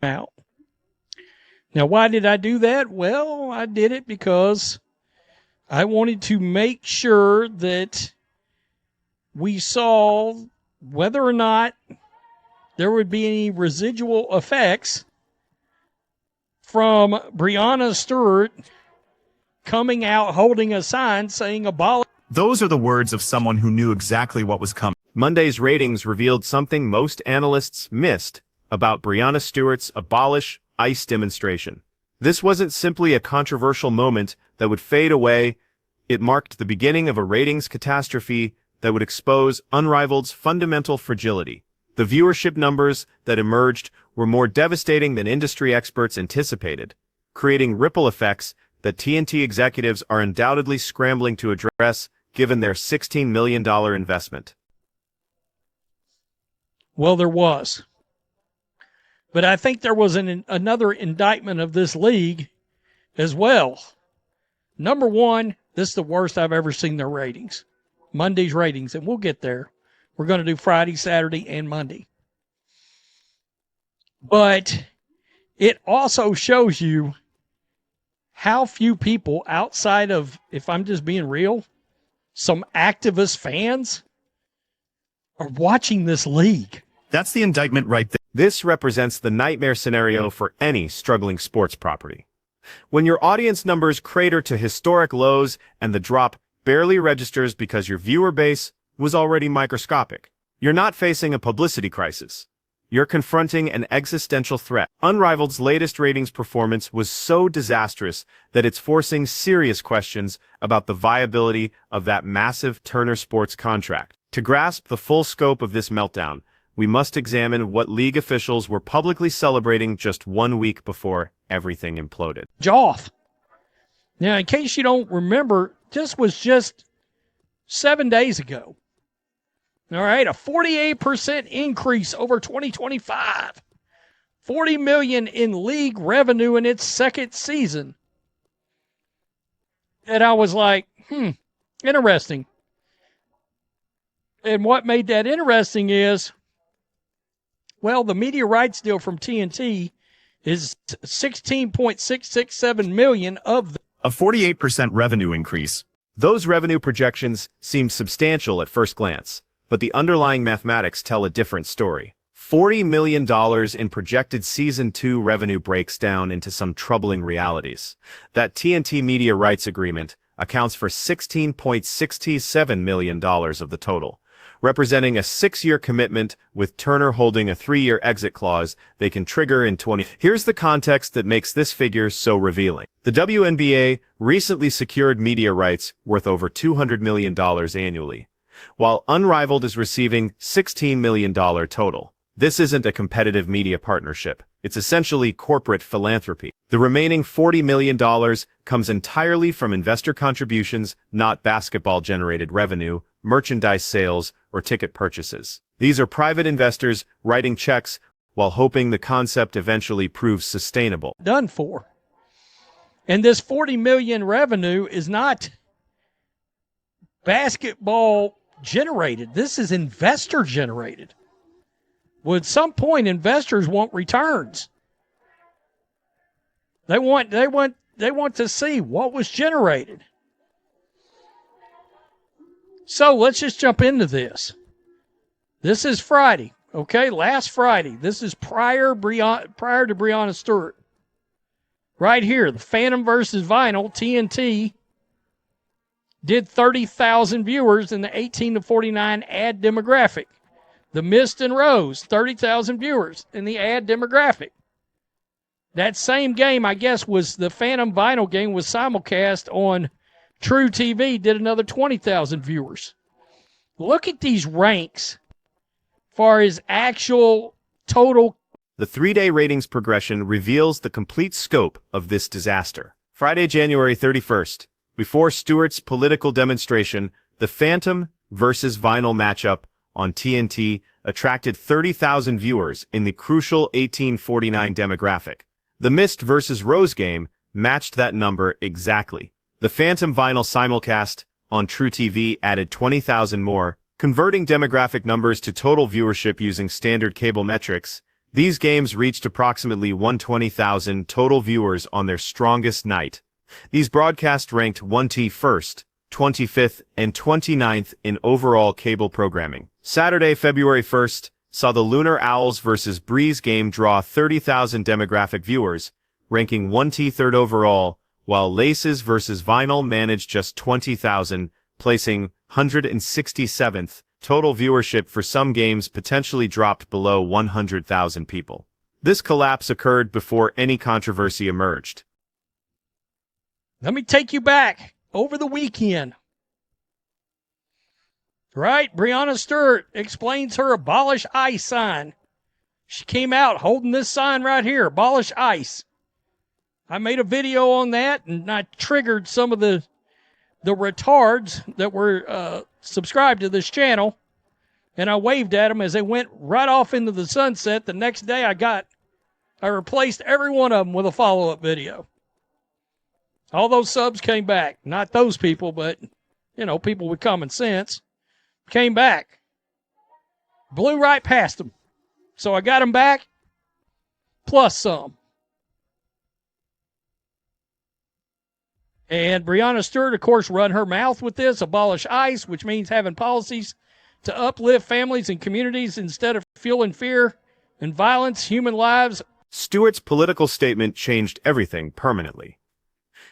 out. Now, why did I do that? Well, I did it because I wanted to make sure that we saw whether or not there would be any residual effects from Breanna Stewart coming out holding a sign saying abolish. Those are the words of someone who knew exactly what was coming. Monday's ratings revealed something most analysts missed about Breanna Stewart's Abolish ICE demonstration. This wasn't simply a controversial moment that would fade away. It marked the beginning of a ratings catastrophe that would expose Unrivaled's fundamental fragility. The viewership numbers that emerged were more devastating than industry experts anticipated, creating ripple effects that TNT executives are undoubtedly scrambling to address given their $16 million investment. Well, there was. But I think there was another indictment of this league as well. Number one, this is the worst I've ever seen their ratings. Monday's ratings, and we'll get there. We're going to do Friday, Saturday, and Monday. But it also shows you how few people outside of, if I'm just being real, some activist fans are watching this league. That's the indictment right there. This represents the nightmare scenario for any struggling sports property. When your audience numbers crater to historic lows and the drop barely registers because your viewer base was already microscopic, you're not facing a publicity crisis. You're confronting an existential threat. Unrivaled's latest ratings performance was so disastrous that it's forcing serious questions about the viability of that massive Turner Sports contract. To grasp the full scope of this meltdown, we must examine what league officials were publicly celebrating just 1 week before everything imploded. Off. Now, in case you don't remember, this was just 7 days ago. All right, a 48% increase over 2025. $40 million in league revenue in its second season. And I was like, interesting. And what made that interesting is, well, the media rights deal from TNT is $16.667 million of a 48% revenue increase. Those revenue projections seem substantial at first glance, but the underlying mathematics tell a different story. $40 million in projected Season 2 revenue breaks down into some troubling realities. That TNT media rights agreement accounts for $16.67 million of the total, representing a 6-year commitment with Turner holding a 3-year exit clause they can trigger in 20. Here's the context that makes this figure so revealing. The WNBA recently secured media rights worth over $200 million annually, while Unrivaled is receiving $16 million total. This isn't a competitive media partnership. It's essentially corporate philanthropy. The remaining $40 million comes entirely from investor contributions, not basketball-generated revenue, merchandise sales, or ticket purchases. These are private investors writing checks while hoping the concept eventually proves sustainable. Done for. And this $40 million revenue is not basketball generated. This is investor generated. Well, at some point, investors want returns. They want to see what was generated. So let's just jump into this. This is Friday, okay? Last Friday. This is prior to Breanna Stewart. Right here, the Phantom versus Vinyl, TNT, did 30,000 viewers in the 18 to 49 ad demographic. The Mist and Rose, 30,000 viewers in the ad demographic. That same game, I guess, was the Phantom Vinyl game, was simulcast on True TV, did another 20,000 viewers. Look at these ranks far as actual total. The 3-day ratings progression reveals the complete scope of this disaster. Friday, January 31st, before Stewart's political demonstration, the Phantom versus Vinyl matchup on TNT attracted 30,000 viewers in the crucial 1849 demographic. The Mist versus Rose game matched that number exactly. The Phantom Vinyl simulcast on True TV added 20,000 more, converting demographic numbers to total viewership using standard cable metrics. These games reached approximately 120,000 total viewers on their strongest night. These broadcasts ranked 1T1st, 25th, and 29th in overall cable programming. Saturday, February 1st, saw the Lunar Owls vs. Breeze game draw 30,000 demographic viewers, ranking 1T3rd overall, while Laces vs. Vinyl managed just 20,000, placing 167th. Total viewership for some games potentially dropped below 100,000 people. This collapse occurred before any controversy emerged. Let me take you back over the weekend. Right? Breanna Stewart explains her abolish ICE sign. She came out holding this sign right here, abolish ICE. I made a video on that, and I triggered some of the retards that were subscribed to this channel, and I waved at them as they went right off into the sunset. The next day I replaced every one of them with a follow-up video. All those subs came back. Not those people, but, people with common sense came back. Blew right past them. So I got them back, plus some. And Breanna Stewart, of course, run her mouth with this, abolish ICE, which means having policies to uplift families and communities instead of fueling fear and violence, human lives. Stewart's political statement changed everything permanently.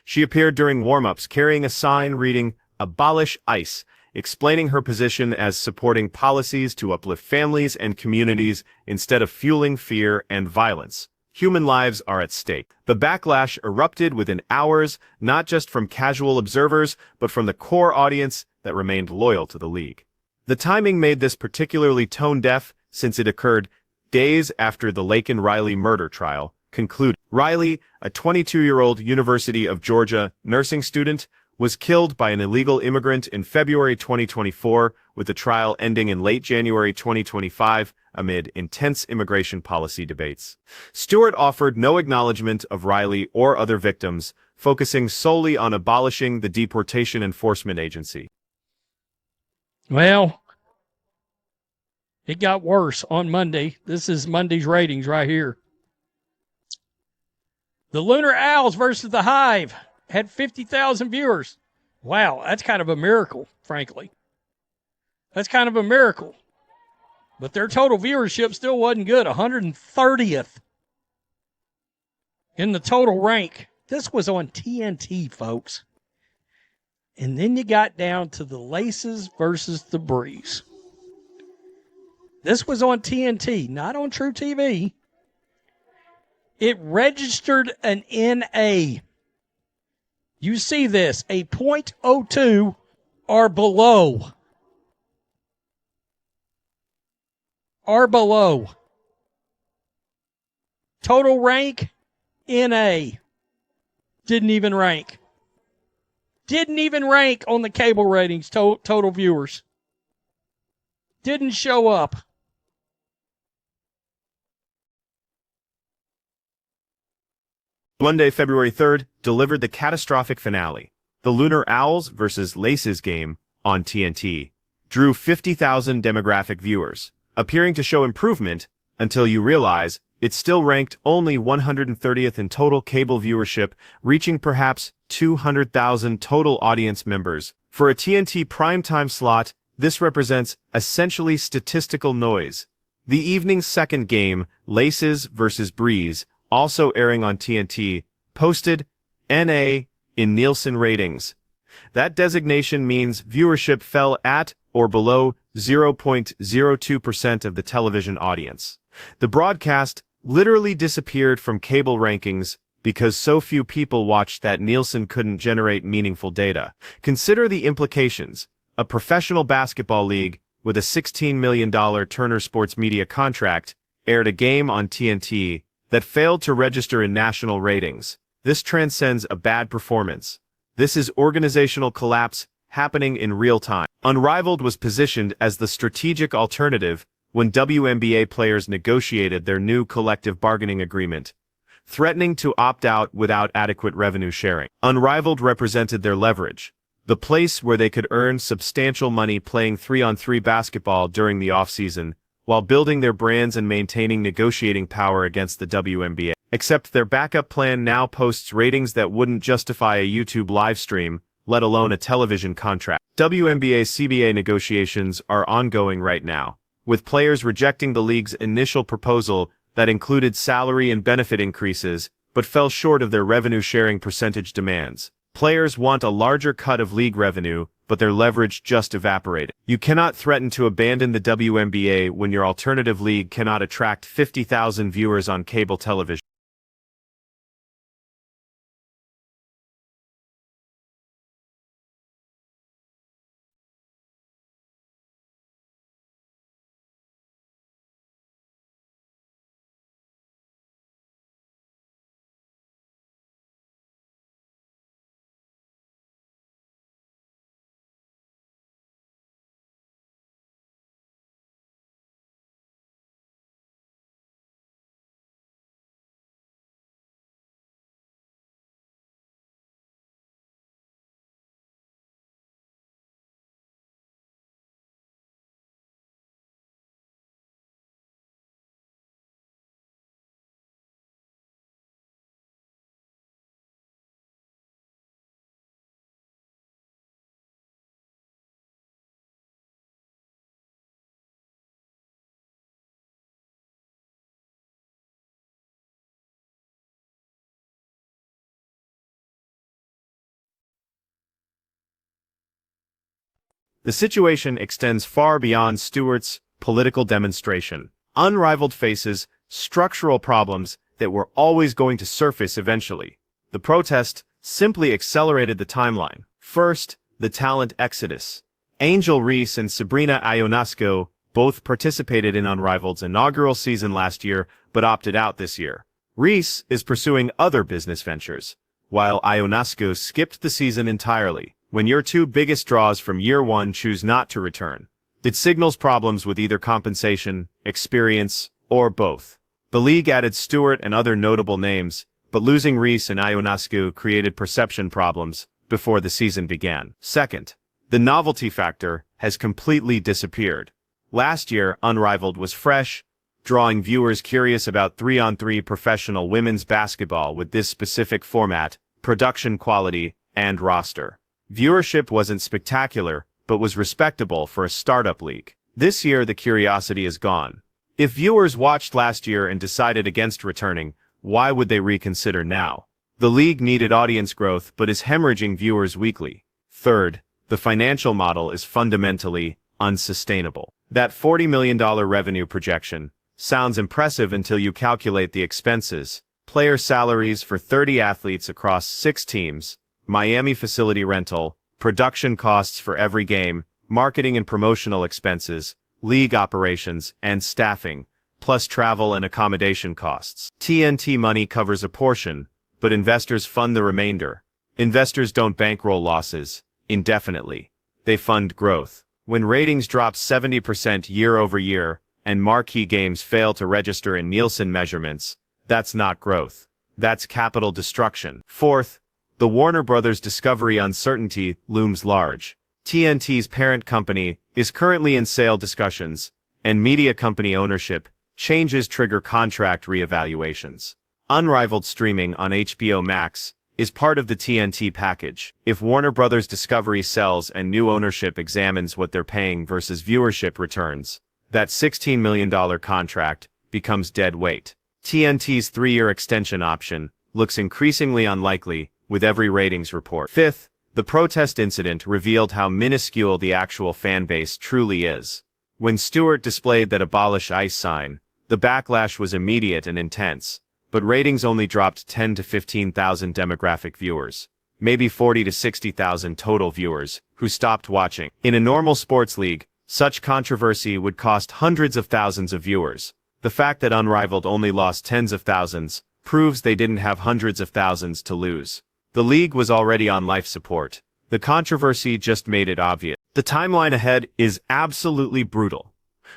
She appeared during warm-ups carrying a sign reading, abolish ICE, explaining her position as supporting policies to uplift families and communities instead of fueling fear and violence. Human lives are at stake. The backlash erupted within hours, not just from casual observers, but from the core audience that remained loyal to the league. The timing made this particularly tone-deaf, since it occurred days after the Laken Riley murder trial concluded. Riley, a 22-year-old University of Georgia nursing student, was killed by an illegal immigrant in February 2024, with the trial ending in late January 2025 amid intense immigration policy debates. Stewart offered no acknowledgement of Riley or other victims, focusing solely on abolishing the Deportation Enforcement Agency. Well, it got worse on Monday. This is Monday's ratings right here. The Lunar Owls versus the Hive had 50,000 viewers. Wow, that's kind of a miracle, frankly. That's kind of a miracle. But their total viewership still wasn't good. 130th in the total rank. This was on TNT, folks. And then you got down to the Laces versus the Breeze. This was on TNT, not on True TV. It registered an NA. You see this, a .02 or below. Or below. Total rank, NA. Didn't even rank. Didn't even rank on the cable ratings, total viewers. Didn't show up. Monday, February 3rd, delivered the catastrophic finale. The Lunar Owls vs. Laces game on TNT drew 50,000 demographic viewers, appearing to show improvement until you realize it still ranked only 130th in total cable viewership, reaching perhaps 200,000 total audience members. For a TNT primetime slot, this represents essentially statistical noise. The evening's second game, Laces vs. Breeze, also airing on TNT, posted NA in Nielsen ratings. That designation means viewership fell at or below 0.02% of the television audience. The broadcast literally disappeared from cable rankings because so few people watched that Nielsen couldn't generate meaningful data. Consider the implications. A professional basketball league with a $16 million Turner Sports Media contract aired a game on TNT that failed to register in national ratings. This transcends a bad performance. This is organizational collapse happening in real time. Unrivaled was positioned as the strategic alternative when WNBA players negotiated their new collective bargaining agreement, threatening to opt out without adequate revenue sharing. Unrivaled represented their leverage, the place where they could earn substantial money playing 3-on-3 basketball during the offseason while building their brands and maintaining negotiating power against the WNBA. Except their backup plan now posts ratings that wouldn't justify a YouTube live stream, let alone a television contract. WNBA CBA negotiations are ongoing right now, with players rejecting the league's initial proposal that included salary and benefit increases, but fell short of their revenue-sharing percentage demands. Players want a larger cut of league revenue, but their leverage just evaporated. You cannot threaten to abandon the WNBA when your alternative league cannot attract 50,000 viewers on cable television. The situation extends far beyond Stewart's political demonstration. Unrivaled faces structural problems that were always going to surface eventually. The protest simply accelerated the timeline. First, the talent exodus. Angel Reese and Sabrina Ionescu both participated in Unrivaled's inaugural season last year, but opted out this year. Reese is pursuing other business ventures, while Ionescu skipped the season entirely. When your two biggest draws from year one choose not to return, it signals problems with either compensation, experience, or both. The league added Stewart and other notable names, but losing Reese and Ionescu created perception problems before the season began. Second, the novelty factor has completely disappeared. Last year, Unrivaled was fresh, drawing viewers curious about 3-on-3 professional women's basketball with this specific format, production quality, and roster. Viewership wasn't spectacular, but was respectable for a startup league. This year, the curiosity is gone. If viewers watched last year and decided against returning, why would they reconsider now? The league needed audience growth but is hemorrhaging viewers weekly. Third, the financial model is fundamentally unsustainable. That $40 million revenue projection sounds impressive until you calculate the expenses. Player salaries for 30 athletes across 6 teams, Miami facility rental, production costs for every game, marketing and promotional expenses, league operations, and staffing, plus travel and accommodation costs. TNT money covers a portion, but investors fund the remainder. Investors don't bankroll losses indefinitely. They fund growth. When ratings drop 70% year over year, and marquee games fail to register in Nielsen measurements, that's not growth. That's capital destruction. Fourth, the Warner Brothers Discovery uncertainty looms large. TNT's parent company is currently in sale discussions, and media company ownership changes trigger contract reevaluations. Unrivaled streaming on HBO Max is part of the TNT package. If Warner Brothers Discovery sells and new ownership examines what they're paying versus viewership returns, that $16 million contract becomes dead weight. TNT's 3-year extension option looks increasingly unlikely with every ratings report. Fifth, the protest incident revealed how minuscule the actual fan base truly is. When Stewart displayed that abolish ICE sign, the backlash was immediate and intense, but ratings only dropped 10 to 15,000 demographic viewers, maybe 40 to 60,000 total viewers, who stopped watching. In a normal sports league, such controversy would cost hundreds of thousands of viewers. The fact that Unrivaled only lost tens of thousands proves they didn't have hundreds of thousands to lose. The league was already on life support. The controversy just made it obvious. The timeline ahead is absolutely brutal.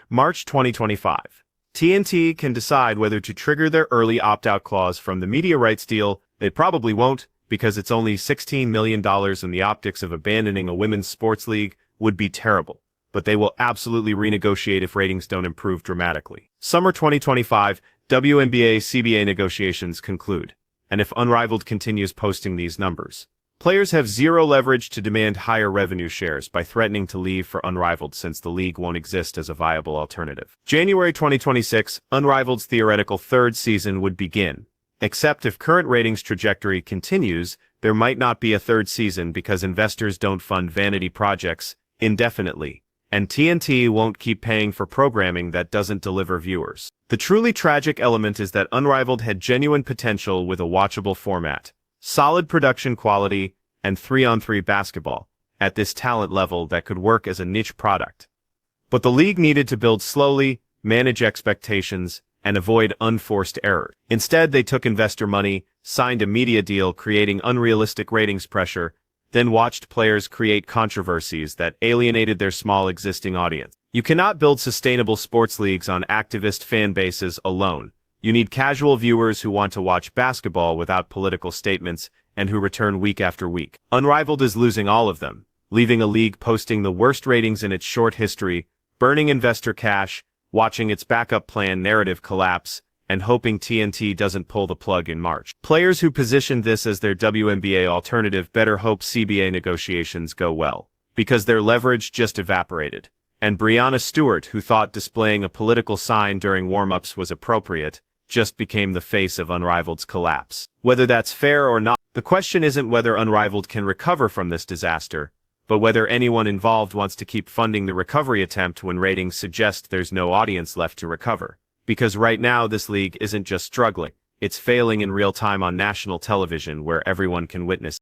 March 2025. TNT can decide whether to trigger their early opt-out clause from the media rights deal. They probably won't, because it's only $16 million and the optics of abandoning a women's sports league would be terrible. but they will absolutely renegotiate if ratings don't improve dramatically. Summer 2025, WNBA-CBA negotiations conclude, and if Unrivaled continues posting these numbers, players have zero leverage to demand higher revenue shares by threatening to leave for Unrivaled since the league won't exist as a viable alternative. January 2026, Unrivaled's theoretical third season would begin. Except if current ratings trajectory continues, there might not be a third season because investors don't fund vanity projects indefinitely, and TNT won't keep paying for programming that doesn't deliver viewers. The truly tragic element is that Unrivaled had genuine potential with a watchable format, solid production quality, and 3-on-3 basketball at this talent level that could work as a niche product. But the league needed to build slowly, manage expectations, and avoid unforced error. Instead, they took investor money, signed a media deal creating unrealistic ratings pressure, then watched players create controversies that alienated their small existing audience. You cannot build sustainable sports leagues on activist fan bases alone. You need casual viewers who want to watch basketball without political statements and who return week after week. Unrivaled is losing all of them, leaving a league posting the worst ratings in its short history, burning investor cash, watching its backup plan narrative collapse, and hoping TNT doesn't pull the plug in March. Players who positioned this as their WNBA alternative better hope CBA negotiations go well, because their leverage just evaporated. And Breanna Stewart, who thought displaying a political sign during warm-ups was appropriate, just became the face of Unrivaled's collapse. Whether that's fair or not, the question isn't whether Unrivaled can recover from this disaster, but whether anyone involved wants to keep funding the recovery attempt when ratings suggest there's no audience left to recover. Because right now this league isn't just struggling, it's failing in real time on national television where everyone can witness.